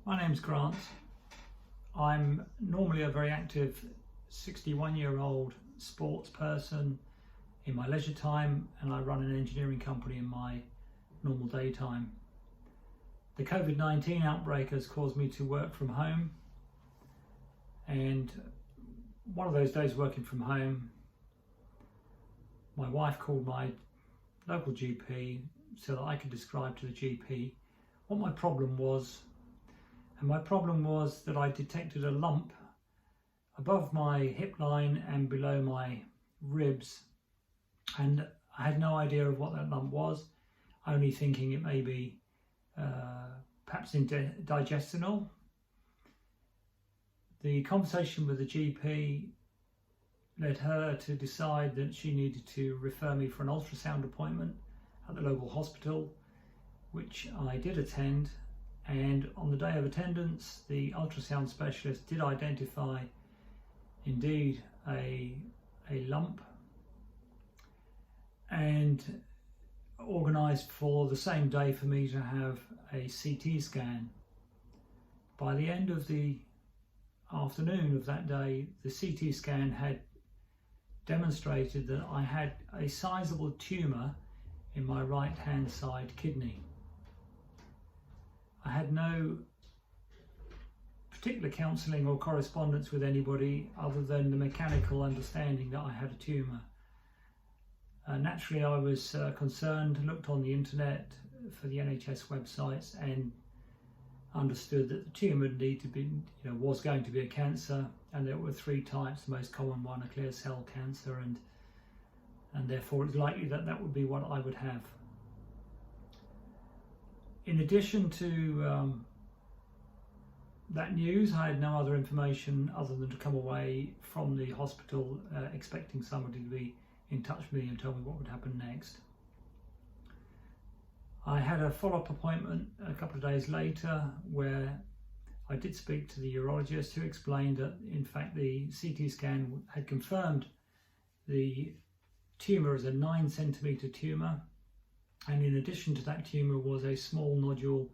My name's Grant. I'm normally a very active 61-year-old sports person in my leisure time, and I run an engineering company in my normal daytime. The COVID-19 outbreak has caused me to work from home, and one of those days working from home, my wife called my local GP so that I could describe to the GP what my problem was. And my problem was that I detected a lump above my hip line and below my ribs, and I had no idea of what that lump was, only thinking it may be perhaps digestional. The conversation with the GP led her to decide that she needed to refer me for an ultrasound appointment at the local hospital, which I did attend. And on the day of attendance, the ultrasound specialist did identify indeed a lump and organised for the same day for me to have a CT scan. By the end of the afternoon of that day, the CT scan had demonstrated that I had a sizable tumour in my right hand side kidney. I had no particular counselling or correspondence with anybody other than the mechanical understanding that I had a tumour. Naturally, I was concerned, looked on the internet for the NHS websites and understood that the tumour was going to be a cancer, and there were three types. The most common one, a clear cell cancer, and therefore it's likely that that would be what I would have. In addition to that news, I had no other information other than to come away from the hospital expecting somebody to be in touch with me and tell me what would happen next. I had a follow-up appointment a couple of days later where I did speak to the urologist, who explained that in fact the CT scan had confirmed the tumour as a 9 centimetre tumour, and in addition to that tumour was a small nodule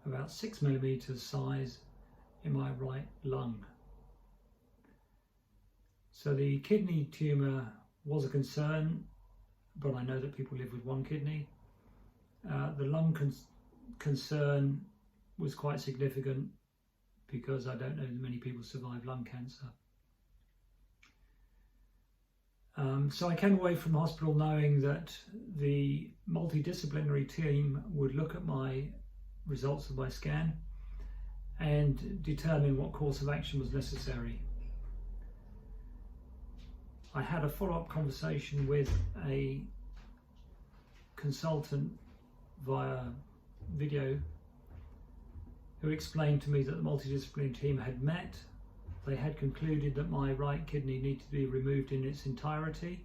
about 6 millimetres size in my right lung. So the kidney tumour was a concern, but I know that people live with one kidney. The lung concern was quite significant because I don't know that many people survive lung cancer. So I came away from the hospital knowing that the multidisciplinary team would look at my results of my scan and determine what course of action was necessary. I had a follow-up conversation with a consultant via video who explained to me that the multidisciplinary team had met. They had concluded that my right kidney needed to be removed in its entirety,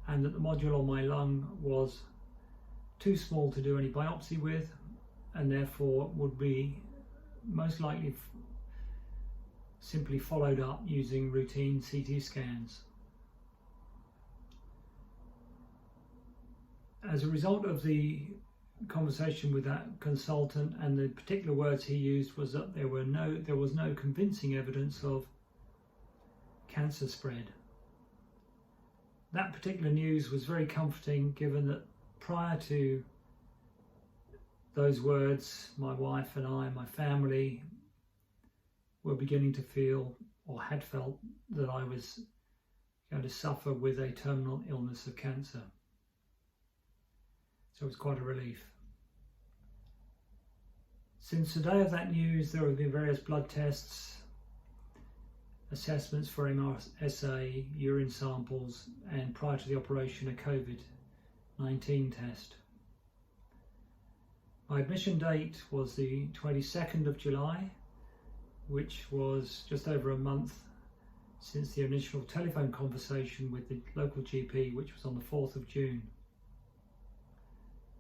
and that the nodule on my lung was too small to do any biopsy with, and therefore would be most likely simply followed up using routine CT scans. As a result of the conversation with that consultant, and the particular words he used was that there was no convincing evidence of cancer spread. That particular news was very comforting, given that prior to those words, my wife and I, my family, were beginning to feel, or had felt, that I was going to suffer with a terminal illness of cancer. So it was quite a relief. Since the day of that news, there have been various blood tests, assessments for MRSA, urine samples, and prior to the operation, a COVID-19 test. My admission date was the 22nd of July, which was just over a month since the initial telephone conversation with the local GP, which was on the 4th of June.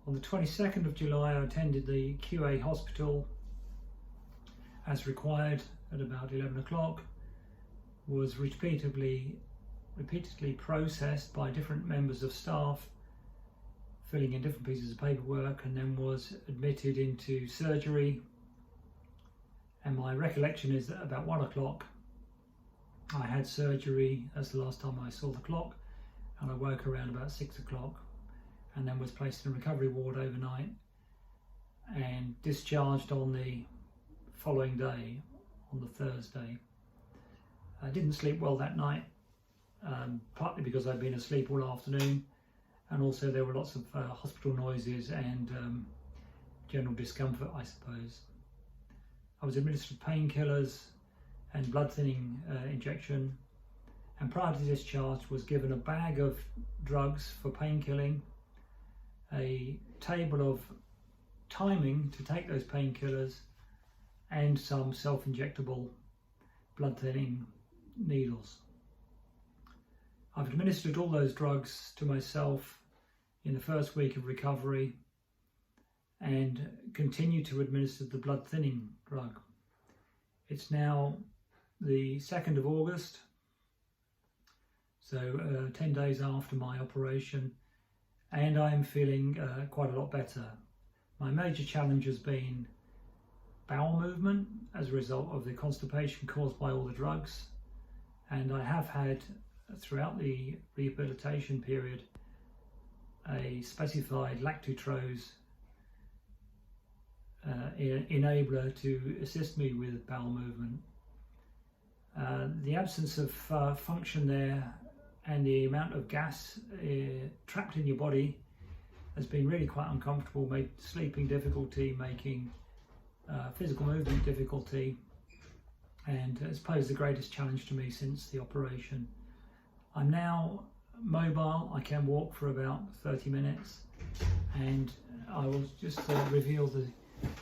On the 22nd of July, I attended the QA hospital as required at about 11 o'clock, was repeatedly processed by different members of staff, filling in different pieces of paperwork, and then was admitted into surgery And my recollection is that about 1 o'clock I had surgery. That's the last time I saw the clock, and I woke around about 6 o'clock and then was placed in a recovery ward overnight and discharged on the following day, on the Thursday. I didn't sleep well that night, partly because I'd been asleep all afternoon, and also there were lots of hospital noises and general discomfort, I suppose. I was administered painkillers and blood thinning injection, and prior to discharge was given a bag of drugs for pain killing, a table of timing to take those painkillers, and some self-injectable blood thinning needles. I've administered all those drugs to myself in the first week of recovery and continue to administer the blood thinning drug. It's now the 2nd of August, so 10 days after my operation, and I'm feeling quite a lot better. My major challenge has been bowel movement as a result of the constipation caused by all the drugs, and I have had throughout the rehabilitation period a specified lactulose enabler to assist me with bowel movement. The absence of function there and the amount of gas trapped in your body has been really quite uncomfortable, made sleeping difficulty, making physical movement difficulty, and has posed the greatest challenge to me since the operation. I'm now mobile. I can walk for about 30 minutes, and I will just reveal the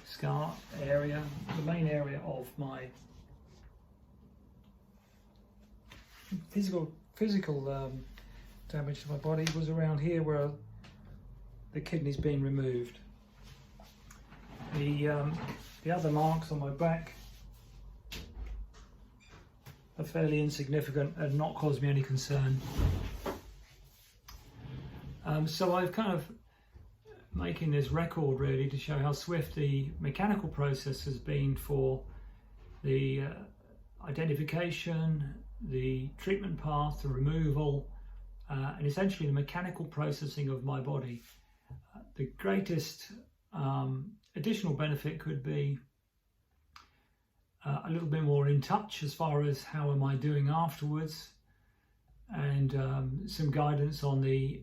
scar area. The main area of my physical damage to my body was around here where the kidney's been removed. The other marks on my back are fairly insignificant and not caused me any concern. So I've kind of making this record really to show how swift the mechanical process has been for the identification, the treatment path, the removal, and essentially the mechanical processing of my body. The greatest additional benefit could be a little bit more in touch as far as how am I doing afterwards, and some guidance on the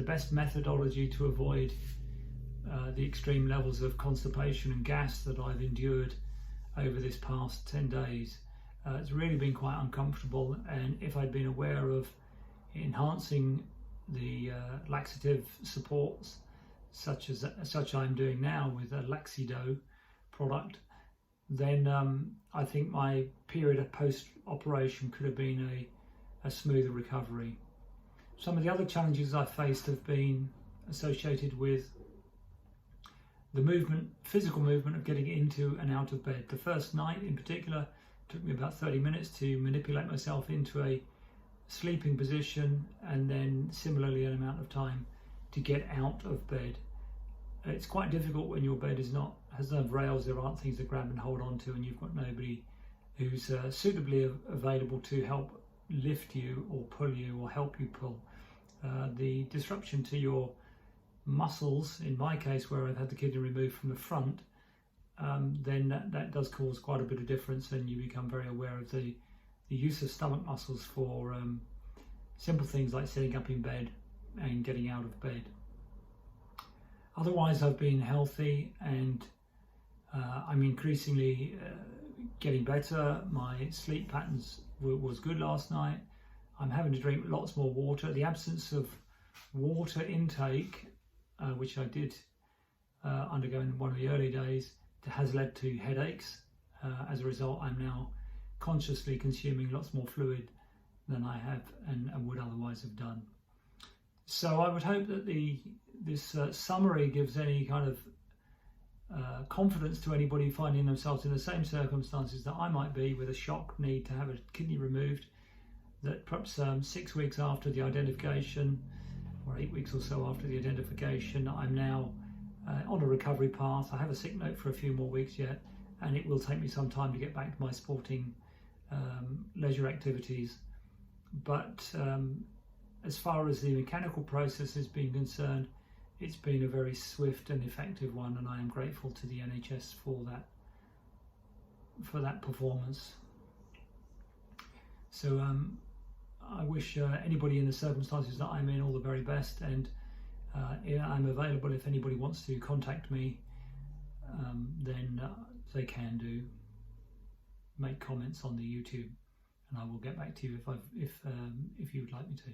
best methodology to avoid the extreme levels of constipation and gas that I've endured over this past 10 days. It's really been quite uncomfortable, and if I'd been aware of enhancing the laxative supports such I'm doing now with a Laxido product, then I think my period of post-operation could have been a smoother recovery. Some of the other challenges I've faced have been associated with the physical movement of getting into and out of bed. The first night in particular took me about 30 minutes to manipulate myself into a sleeping position, and then similarly an amount of time to get out of bed. It's quite difficult when your bed has no rails, there aren't things to grab and hold on to, and you've got nobody who's suitably available to help lift you or pull you or help you pull. The disruption to your muscles, in my case where I've had the kidney removed from the front, then that does cause quite a bit of difference, and you become very aware of the use of stomach muscles for simple things like sitting up in bed and getting out of bed. Otherwise, I've been healthy, and I'm increasingly getting better. My sleep patterns was good last night. I'm having to drink lots more water. The absence of water intake, which I did undergo in one of the early days, has led to headaches. As a result, I'm now consciously consuming lots more fluid than I have and would otherwise have done. So I would hope that this summary gives any kind of confidence to anybody finding themselves in the same circumstances that I might be, with a shock need to have a kidney removed, that perhaps 6 weeks after the identification, or 8 weeks or so after the identification, I'm now on a recovery path. I have a sick note for a few more weeks yet, and it will take me some time to get back to my sporting leisure activities. But as far as the mechanical process has been concerned, it's been a very swift and effective one, and I am grateful to the NHS for that performance. So I wish anybody in the circumstances that I'm in all the very best, and I'm available if anybody wants to contact me. Then they can do. Make comments on the YouTube, and I will get back to you if you would like me to.